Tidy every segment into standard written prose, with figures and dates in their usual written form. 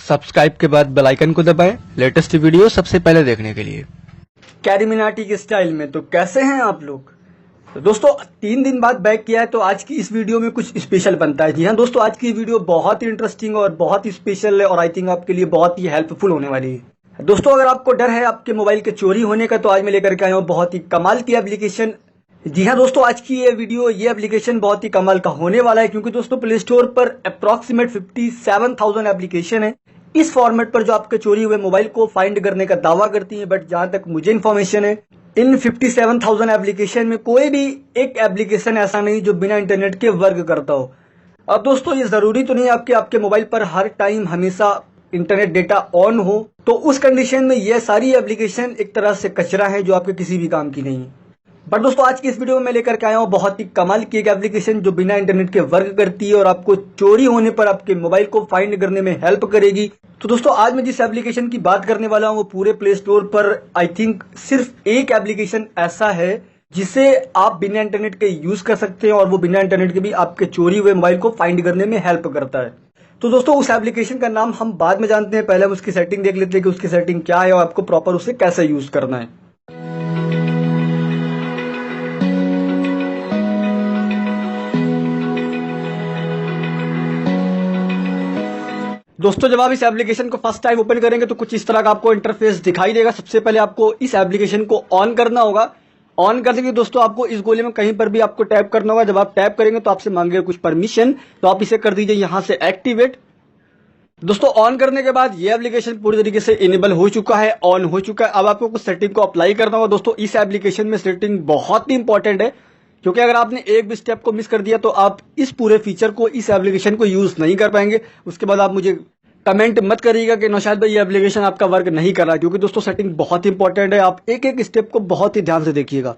Subscribe के बाद bell icon को दबाएं लेटेस्ट वीडियो सबसे पहले देखने के लिए। कैरीमिनाटी के स्टाइल में। तो कैसे हैं आप लोग? तो दोस्तों 3 दिन बाद बैक किया है, तो आज की इस वीडियो में कुछ स्पेशल बनता है। जी हाँ दोस्तों, आज की वीडियो बहुत ही इंटरेस्टिंग और बहुत ही स्पेशल है और आई थिंक आपके लिए बहुत ही हेल्पफुल होने वाली है। दोस्तों अगर आपको डर है आपके मोबाइल के चोरी होने का, तो आज मैं लेकर के आया हूँ बहुत ही कमाल की एप्लीकेशन। जी हाँ दोस्तों, आज की ये वीडियो ये एप्लीकेशन बहुत ही कमाल का होने वाला है, क्योंकि दोस्तों प्ले स्टोर पर अप्रॉक्सीमेट 57,000 एप्लीकेशन है इस फॉर्मेट पर जो आपके चोरी हुए मोबाइल को फाइंड करने का दावा करती है। बट जहां तक मुझे इन्फॉर्मेशन है, इन 57,000 एप्लीकेशन में कोई भी एक एप्लीकेशन ऐसा नहीं जो बिना इंटरनेट के वर्क करता हो। अब दोस्तों ये जरूरी तो नहीं आपके मोबाइल पर हर टाइम हमेशा इंटरनेट डेटा ऑन हो, तो उस कंडीशन में ये सारी एप्लीकेशन एक तरह से कचरा है जो आपके किसी भी काम की नहीं है। बट दोस्तों आज की इस वीडियो में मैं लेकर के आया हूँ बहुत ही कमाल की एक एप्लीकेशन जो बिना इंटरनेट के वर्क करती है और आपको चोरी होने पर आपके मोबाइल को फाइंड करने में हेल्प करेगी। तो दोस्तों आज मैं जिस एप्लीकेशन की बात करने वाला हूँ वो पूरे प्ले स्टोर पर आई थिंक सिर्फ एक एप्लीकेशन ऐसा है जिसे आप बिना इंटरनेट के यूज कर सकते हैं और वो बिना इंटरनेट के भी आपके चोरी हुए मोबाइल को फाइंड करने में हेल्प करता है। तो दोस्तों उस एप्लीकेशन का नाम हम बाद में जानते हैं, पहले हम उसकी सेटिंग देख लेते हैं कि उसकी सेटिंग क्या है और आपको प्रॉपर उसे कैसे यूज करना है। दोस्तों जब आप इस एप्लीकेशन को फर्स्ट टाइम ओपन करेंगे तो कुछ इस तरह का आपको इंटरफेस दिखाई देगा। सबसे पहले आपको इस एप्लीकेशन को ऑन करना होगा। ऑन करने के दोस्तों आपको इस गोले में कहीं पर भी आपको टैप करना होगा। जब आप टैप करेंगे तो आपसे मांगेगा कुछ परमिशन, तो आप इसे कर दीजिए यहां से एक्टिवेट। दोस्तों ऑन करने के बाद ये एप्लीकेशन पूरी तरीके से इनेबल हो चुका है, ऑन हो चुका है। अब आपको कुछ सेटिंग को अप्लाई करना होगा। दोस्तों इस एप्लीकेशन में सेटिंग बहुत ही इंपॉर्टेंट है, क्योंकि अगर आपने एक भी स्टेप को मिस कर दिया तो आप इस पूरे फीचर को, इस एप्लीकेशन को यूज नहीं कर पाएंगे। उसके बाद आप मुझे कमेंट मत करिएगा कि नौशाद भाई ये एप्लीकेशन आपका वर्क नहीं कर रहा, क्योंकि दोस्तों सेटिंग बहुत ही इंपॉर्टेंट है। आप एक एक स्टेप को बहुत ही ध्यान से देखिएगा।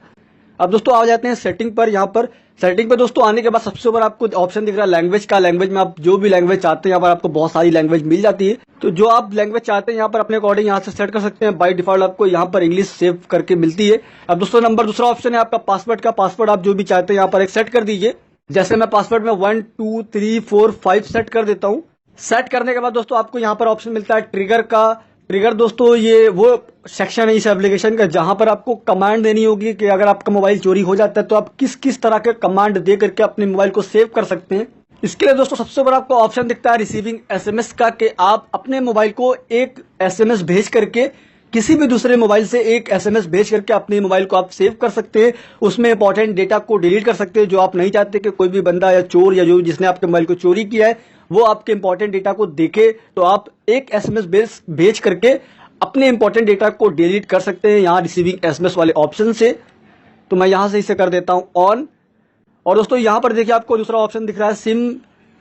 अब दोस्तों आ जाते हैं सेटिंग पर। यहाँ पर सेटिंग पर दोस्तों आने के बाद सबसे ऊपर आपको ऑप्शन दिख रहा है लैंग्वेज का। लैंग्वेज में आप जो भी लैंग्वेज चाहते हैं, यहाँ पर आपको बहुत सारी लैंग्वेज मिल जाती है। तो जो आप लैंग्वेज चाहते हैं यहाँ पर अपने अकॉर्डिंग यहाँ से सेट कर सकते हैं। बाय डिफॉल्ट आपको यहाँ पर इंग्लिश सेव करके मिलती है। अब दोस्तों दूसरा ऑप्शन है आपका पासवर्ड का। पासवर्ड आप जो भी चाहते हैं यहाँ पर एक सेट कर दीजिए। जैसे मैं पासवर्ड में 1 2 3 4 5 सेट कर देता हूँ। सेट करने के बाद दोस्तों आपको यहाँ पर ऑप्शन मिलता है ट्रिगर का। ट्रिगर दोस्तों ये वो सेक्शन है इस एप्लीकेशन का जहां पर आपको कमांड देनी होगी कि अगर आपका मोबाइल चोरी हो जाता है तो आप किस किस तरह के कमांड दे करके अपने मोबाइल को सेव कर सकते हैं। इसके लिए दोस्तों सबसे ऊपर आपको ऑप्शन दिखता है रिसीविंग एसएमएस का, कि आप अपने मोबाइल को एक एसएमएस भेज करके किसी भी दूसरे मोबाइल से एक एसएमएस भेज करके अपने मोबाइल को आप सेव कर सकते हैं। उसमें इंपॉर्टेंट डेटा को डिलीट कर सकते हैं जो आप नहीं चाहते कि कोई भी बंदा या चोर या जो जिसने आपके मोबाइल को चोरी किया है वो आपके इंपॉर्टेंट डेटा को देखे। तो आप एक एसएमएस भेज करके अपने इंपॉर्टेंट डेटा को डिलीट कर सकते हैं यहाँ रिसीविंग एसएमएस वाले ऑप्शन से। तो मैं यहां से इसे कर देता हूं ऑन। और दोस्तों यहां पर देखिए आपको दूसरा ऑप्शन दिख रहा है सिम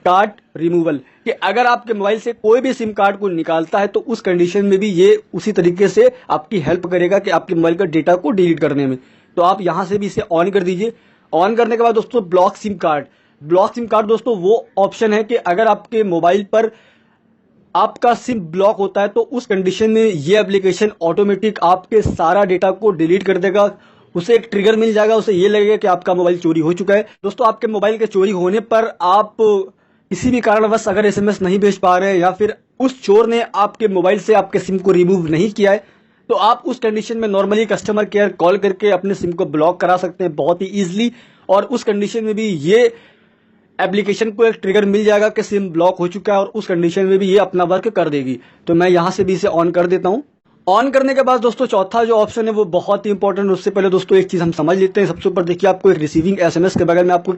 कार्ड रिमूवल, कि अगर आपके मोबाइल से कोई भी सिम कार्ड को निकालता है तो उस कंडीशन में भी ये उसी तरीके से आपकी हेल्प करेगा कि आपके मोबाइल का डेटा को डिलीट करने में। तो आप यहां से भी इसे ऑन कर दीजिए। ऑन करने के बाद दोस्तों block SIM card. Block SIM card दोस्तों वो ऑप्शन है कि अगर आपके मोबाइल पर आपका सिम ब्लॉक होता है तो उस कंडीशन में ये एप्लीकेशन ऑटोमेटिक आपके सारा डेटा को डिलीट कर देगा। उसे एक ट्रिगर मिल जाएगा, उसे ये लगेगा कि आपका मोबाइल चोरी हो चुका है। दोस्तों आपके मोबाइल के चोरी होने पर आप किसी भी कारणवश अगर एसएमएस नहीं भेज पा रहे हैं या फिर उस चोर ने आपके मोबाइल से आपके सिम को रिमूव नहीं किया है, तो आप उस कंडीशन में नॉर्मली कस्टमर केयर कॉल करके अपने सिम को ब्लॉक करा सकते हैं बहुत ही इजीली। और उस कंडीशन में भी ये एप्लीकेशन को एक ट्रिगर मिल जाएगा कि सिम ब्लॉक हो चुका है और उस कंडीशन में भी ये अपना वर्क कर देगी। तो मैं यहां से भी इसे ऑन कर देता हूं। ऑन करने के बाद दोस्तों चौथा जो ऑप्शन है वो बहुत ही इंपॉर्टेंट। उससे पहले दोस्तों एक चीज हम समझ लेते हैं। सबसे ऊपर देखिए आपको एक रिसीविंग एसएमएस के बगल में आपको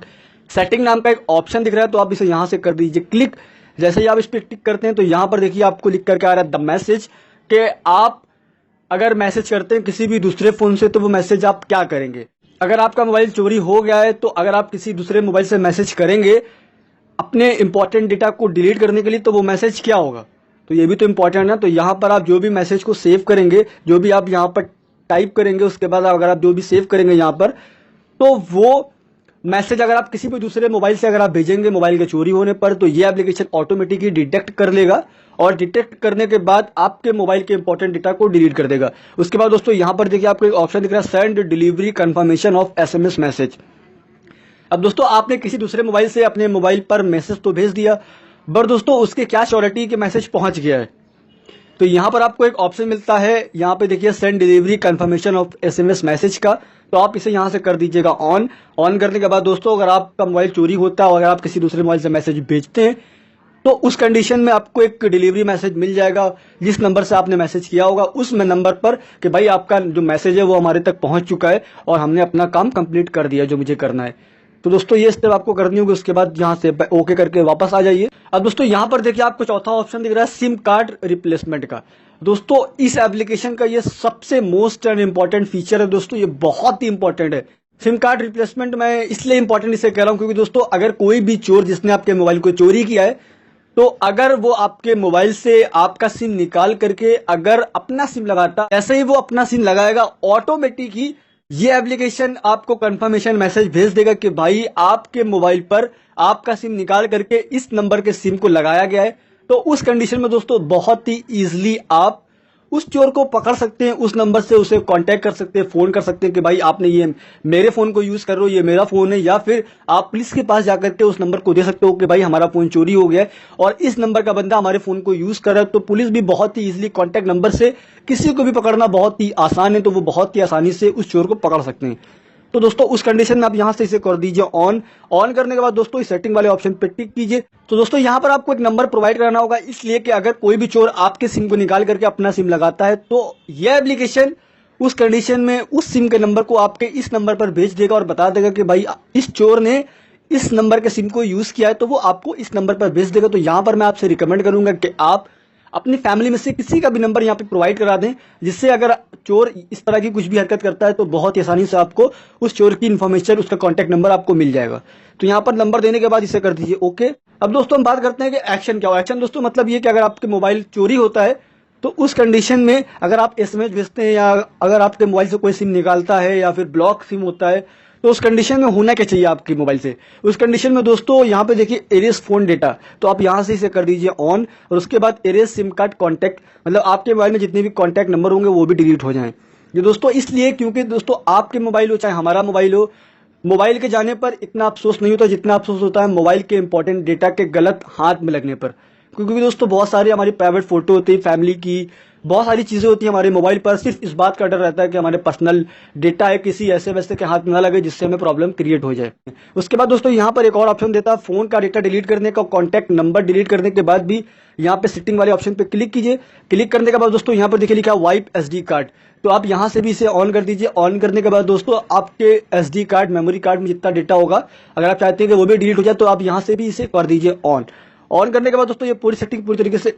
सेटिंग नाम का एक ऑप्शन दिख रहा है, तो आप इसे यहां से कर दीजिए क्लिक। जैसे ही आप इस पर क्लिक करते हैं तो यहां पर देखिए आपको लिख करके आ रहा है द मैसेज, कि आप अगर मैसेज करते हैं किसी भी दूसरे फोन से तो वो मैसेज आप क्या करेंगे। अगर आपका मोबाइल चोरी हो गया है तो अगर आप किसी दूसरे मोबाइल से मैसेज करेंगे अपने इंपॉर्टेंट डेटा को डिलीट करने के लिए तो वो मैसेज क्या होगा, तो ये भी तो इंपॉर्टेंट है। तो यहाँ पर आप जो भी मैसेज को सेव करेंगे, जो भी आप यहाँ पर टाइप करेंगे, उसके बाद अगर आप जो भी सेव करेंगे यहाँ पर, तो वो मैसेज अगर आप किसी भी दूसरे मोबाइल से अगर आप भेजेंगे मोबाइल के चोरी होने पर, तो ये एप्लीकेशन ऑटोमेटिकली डिटेक्ट कर लेगा और डिटेक्ट करने के बाद आपके मोबाइल के इंपॉर्टेंट डेटा को डिलीट कर देगा। उसके बाद दोस्तों यहाँ पर देखिए आपको एक ऑप्शन दिख रहा है send delivery confirmation of SMS message. अब दोस्तों आपने किसी दूसरे मोबाइल से अपने मोबाइल पर मैसेज तो भेज दिया, बट दोस्तों उसके क्या श्योरिटी के मैसेज पहुंच गया है, तो यहाँ पर आपको एक ऑप्शन मिलता है, यहाँ पे देखिए send delivery confirmation of SMS message का, तो आप इसे यहाँ से कर दीजिएगा ऑन। ऑन करने के बाद दोस्तों अगर आपका मोबाइल चोरी होता है और अगर आप किसी दूसरे मोबाइल से मैसेज भेजते हैं तो उस कंडीशन में आपको एक डिलीवरी मैसेज मिल जाएगा जिस नंबर से आपने मैसेज किया होगा उस नंबर पर कि भाई आपका जो मैसेज है वो हमारे तक पहुंच चुका है और हमने अपना काम कंप्लीट कर दिया जो मुझे करना है। तो दोस्तों ये स्टेप आपको करनी होगी, उसके बाद यहाँ से ओके करके वापस आ जाइए। अब दोस्तों यहाँ पर देखिए आपको चौथा ऑप्शन दिख रहा है सिम कार्ड रिप्लेसमेंट का। दोस्तों इस एप्लीकेशन का ये सबसे मोस्ट एंड इम्पॉर्टेंट फीचर है दोस्तों, ये बहुत ही इंपॉर्टेंट है। सिम कार्ड रिप्लेसमेंट मैं इसलिए इंपॉर्टेंट इसे कह रहा हूँ क्योंकि दोस्तों अगर कोई भी चोर जिसने आपके मोबाइल को चोरी किया है तो अगर वो आपके मोबाइल से आपका सिम निकाल करके अगर अपना सिम लगाता, ऐसे ही वो अपना सिम लगाएगा ऑटोमेटिक ही ये एप्लीकेशन आपको कंफर्मेशन मैसेज भेज देगा कि भाई आपके मोबाइल पर आपका सिम निकाल करके इस नंबर के सिम को लगाया गया है। तो उस कंडीशन में दोस्तों बहुत ही इजीली आप उस चोर को पकड़ सकते हैं, उस नंबर से उसे कांटेक्ट कर सकते हैं, फोन कर सकते हैं कि भाई आपने ये मेरे फोन को यूज कर रहे हो, ये मेरा फोन है, या फिर आप पुलिस के पास जाकर के उस नंबर को दे सकते हो कि भाई हमारा फोन चोरी हो गया है और इस नंबर का बंदा हमारे फोन को यूज कर रहा है। तो पुलिस भी बहुत ही इजीली कांटेक्ट नंबर से किसी को भी पकड़ना बहुत ही आसान है, तो वो बहुत ही आसानी से उस चोर को पकड़ सकते हैं। तो दोस्तों उस कंडीशन में आप यहां से इसे कर दीजिए ऑन। ऑन करने के बाद दोस्तों इस सेटिंग वाले ऑप्शन पे टिक कीजिए। तो दोस्तों यहां पर आपको एक नंबर प्रोवाइड कराना होगा, इसलिए कि अगर कोई भी चोर आपके सिम को निकाल करके अपना सिम लगाता है तो यह एप्लीकेशन उस कंडीशन में उस सिम के नंबर को आपके इस नंबर पर भेज देगा और बता देगा कि भाई इस चोर ने इस नंबर के सिम को यूज किया है, तो वो आपको इस नंबर पर भेज देगा। तो यहां पर मैं आपसे रिकमेंड करूंगा कि आप अपनी फैमिली में से किसी का भी नंबर यहाँ पे प्रोवाइड करा दें, जिससे अगर चोर इस तरह की कुछ भी हरकत करता है तो बहुत ही आसानी से आपको उस चोर की इन्फॉर्मेशन, उसका कॉन्टैक्ट नंबर आपको मिल जाएगा। तो यहाँ पर नंबर देने के बाद इसे कर दीजिए ओके। अब दोस्तों हम बात करते हैं कि एक्शन क्या हो। एक्शन दोस्तों मतलब ये कि अगर आपके मोबाइल चोरी होता है तो उस कंडीशन में अगर आप एसएमएस भेजते हैं या अगर आपके मोबाइल से कोई सिम निकालता है या फिर ब्लॉक सिम होता है तो उस कंडीशन में होना क्या चाहिए आपके मोबाइल से। उस कंडीशन में दोस्तों यहाँ पे देखिए एरेज फोन डेटा, तो आप यहाँ से इसे कर दीजिए ऑन और उसके बाद एरेज सिम कार्ड कॉन्टैक्ट, मतलब आपके मोबाइल में जितने भी कॉन्टैक्ट नंबर होंगे वो भी डिलीट हो जाएं। ये दोस्तों इसलिए क्योंकि दोस्तों आपके मोबाइल हो चाहे हमारा मोबाइल हो, मोबाइल के जाने पर इतना अफसोस नहीं होता जितना अफसोस होता है मोबाइल के इंपॉर्टेंट डेटा के गलत हाथ में लगने पर। क्योंकि दोस्तों बहुत सारी हमारी प्राइवेट फोटो होती है, फैमिली की बहुत सारी चीजें होती है हमारे मोबाइल पर, सिर्फ इस बात का डर रहता है कि हमारे पर्सनल डेटा है किसी ऐसे वैसे के हाथ में ना लगे जिससे हमें प्रॉब्लम क्रिएट हो जाए। उसके बाद दोस्तों यहाँ पर एक और ऑप्शन देता है फोन का डेटा डिलीट करने का, कॉन्टैक्ट नंबर डिलीट करने के बाद भी यहाँ पे सेटिंग वाले ऑप्शन पे क्लिक कीजिए। क्लिक करने के बाद दोस्तों यहाँ पर देखिए लिखा है वाइप एसडी कार्ड, तो आप यहाँ से भी इसे ऑन कर दीजिए। ऑन करने के बाद दोस्तों आपके एसडी कार्ड, मेमोरी कार्ड में जितना डेटा होगा अगर आप चाहते हैं कि वो भी डिलीट हो जाए तो आप यहाँ से भी इसे कर दीजिए ऑन। ऑन करने के बाद दोस्तों ये पूरी सेटिंग पूरी तरीके से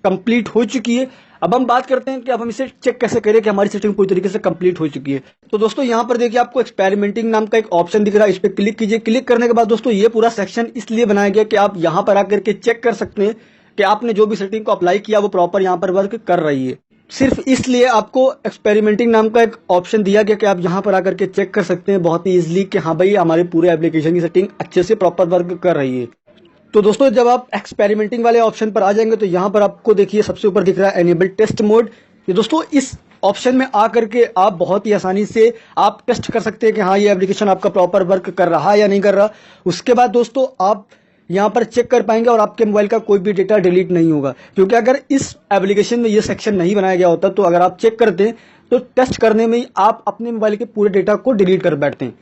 कंप्लीट हो चुकी है। अब हम बात करते हैं कि अब हम इसे चेक कैसे करें कि हमारी सेटिंग पूरी तरीके से कंप्लीट हो चुकी है। तो दोस्तों यहाँ पर देखिए आपको एक्सपेरिमेंटिंग नाम का एक ऑप्शन दिख रहा है, इस पर क्लिक कीजिए। क्लिक करने के बाद दोस्तों ये पूरा सेक्शन इसलिए बनाया गया कि आप यहाँ पर आकर के चेक कर सकते हैं कि आपने जो भी सेटिंग को अप्लाई किया वो प्रॉपर यहाँ पर वर्क कर रही है। सिर्फ इसलिए आपको एक्सपेरिमेंटिंग नाम का एक ऑप्शन दिया गया कि आप यहाँ पर आकर के चेक कर सकते हैं बहुत ही इजीली कि हाँ भाई हमारे पूरे एप्लीकेशन की सेटिंग अच्छे से प्रॉपर वर्क कर रही है। तो दोस्तों जब आप एक्सपेरिमेंटिंग वाले ऑप्शन पर आ जाएंगे तो यहाँ पर आपको देखिए सबसे ऊपर दिख रहा है एनेबल टेस्ट मोड। ये दोस्तों इस ऑप्शन में आकर के आप बहुत ही आसानी से आप टेस्ट कर सकते हैं कि हाँ ये एप्लीकेशन आपका प्रॉपर वर्क कर रहा है या नहीं कर रहा। उसके बाद दोस्तों आप यहाँ पर चेक कर पाएंगे और आपके मोबाइल का कोई भी डेटा डिलीट नहीं होगा, क्योंकि अगर इस एप्लीकेशन में ये सेक्शन नहीं बनाया गया होता तो अगर आप चेक करते हैं तो टेस्ट करने में ही आप अपने मोबाइल के पूरे डेटा को डिलीट कर बैठते हैं।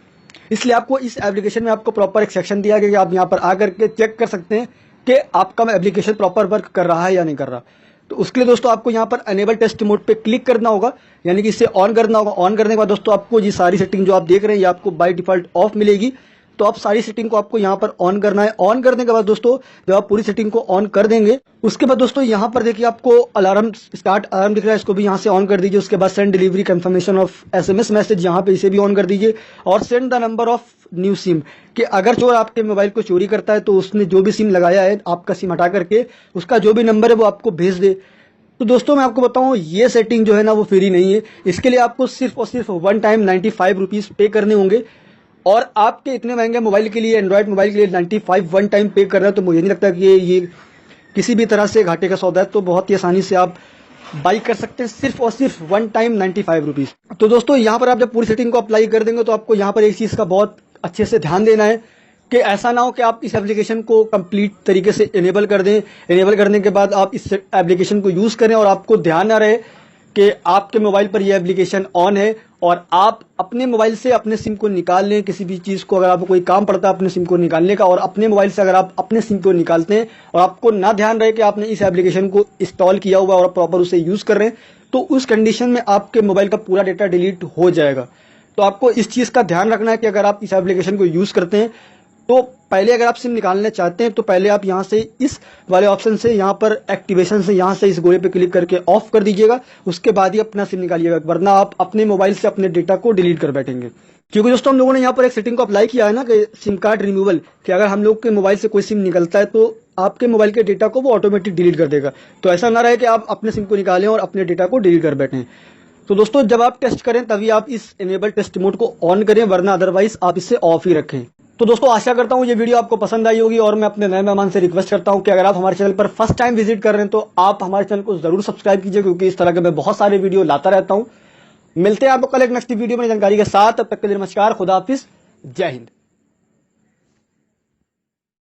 इसलिए आपको इस एप्लीकेशन में आपको प्रॉपर एक सेक्शन दिया गया कि आप यहाँ पर आकर के चेक कर सकते हैं कि आपका एप्लीकेशन प्रॉपर वर्क कर रहा है या नहीं कर रहा। तो उसके लिए दोस्तों आपको यहाँ पर अनेबल टेस्ट मोड पे क्लिक करना होगा, यानी कि इसे ऑन करना होगा। ऑन करने के बाद दोस्तों आपको ये सारी सेटिंग जो आप देख रहे हैं ये आपको बाय डिफॉल्ट ऑफ मिलेगी, तो आप सारी सेटिंग को आपको यहाँ पर ऑन करना है। ऑन करने के बाद दोस्तों जब आप पूरी सेटिंग को ऑन कर देंगे उसके बाद दोस्तों यहाँ पर देखिए आपको अलार्म स्टार्ट अलार्म दिख रहा है, इसको भी यहाँ से ऑन कर दीजिए। उसके बाद send delivery confirmation of SMS message, यहाँ पे इसे भी ऑन कर दीजिए और send the number of new SIM, कि अगर चोर आपके मोबाइल को चोरी करता है तो उसने जो भी सिम लगाया है आपका सिम हटा करके उसका जो भी नंबर है वो आपको भेज दे। तो दोस्तों मैं आपको बताऊं ये सेटिंग जो है ना वो फ्री नहीं है, इसके लिए आपको सिर्फ और सिर्फ वन टाइम 95 रुपीज पे करने होंगे। और आपके इतने महंगे मोबाइल के लिए, एंड्रॉइड मोबाइल के लिए 95 वन टाइम पे कर रहे हो तो मुझे नहीं लगता कि ये किसी भी तरह से घाटे का सौदा है, तो बहुत ही आसानी से आप बाई कर सकते हैं सिर्फ और सिर्फ वन टाइम 95 रुपीज। तो दोस्तों यहाँ पर आप जब पूरी सेटिंग को अप्लाई कर देंगे तो आपको यहाँ पर एक चीज का बहुत अच्छे से ध्यान देना है कि ऐसा ना हो कि आप इस एप्लीकेशन को कंप्लीट तरीके से इनेबल कर दें। इनेबल करने के बाद आप इस एप्लीकेशन को यूज करें और आपको ध्यान ना रहे कि आपके मोबाइल पर यह एप्लीकेशन ऑन है और आप अपने मोबाइल से अपने सिम को निकाल लें। किसी भी चीज़ को अगर आपको कोई काम पड़ता है अपने सिम को निकालने का, और अपने मोबाइल से अगर आप अपने सिम को निकालते हैं और आपको ना ध्यान रहे कि आपने इस एप्लीकेशन को इंस्टॉल किया हुआ और प्रॉपर उसे यूज़ कर रहे हैं, तो उस कंडीशन में आपके मोबाइल का पूरा डेटा डिलीट हो जाएगा। तो आपको इस चीज़ का ध्यान रखना है कि अगर आप इस एप्लीकेशन को यूज़ करते हैं तो पहले अगर आप सिम निकालना चाहते हैं तो पहले आप यहाँ से इस वाले ऑप्शन से, यहाँ पर एक्टिवेशन से, यहाँ से इस गोले पे क्लिक करके ऑफ कर दीजिएगा। उसके बाद ही अपना सिम निकालिएगा, वरना आप अपने मोबाइल से अपने डेटा को डिलीट कर बैठेंगे। क्योंकि दोस्तों हम लोगों ने यहाँ पर एक सेटिंग को अप्लाई किया है ना कि सिम कार्ड रिमूवल, कि अगर हम लोग के मोबाइल से कोई सिम निकलता है तो आपके मोबाइल के डेटा को वो ऑटोमेटिक डिलीट कर देगा। तो ऐसा ना रहे कि आप अपने सिम को निकालें और अपने डेटा को डिलीट कर बैठें। तो दोस्तों जब आप टेस्ट करें तभी आप इस इनेबल टेस्ट मोड को ऑन करें, वरना अदरवाइज आप इसे ऑफ ही रखें। तो दोस्तों आशा करता हूँ ये वीडियो आपको पसंद आई होगी, और मैं अपने नए मेहमान से रिक्वेस्ट करता हूँ कि अगर आप हमारे चैनल पर फर्स्ट टाइम विजिट कर रहे हैं तो आप हमारे चैनल को जरूर सब्सक्राइब कीजिए, क्योंकि इस तरह के मैं बहुत सारे वीडियो लाता रहता हूँ। मिलते हैं आपको कल एक नेक्स्ट वीडियो में जानकारी के साथ। तब तक के लिए नमस्कार, खुदा हाफिज, जय हिंद।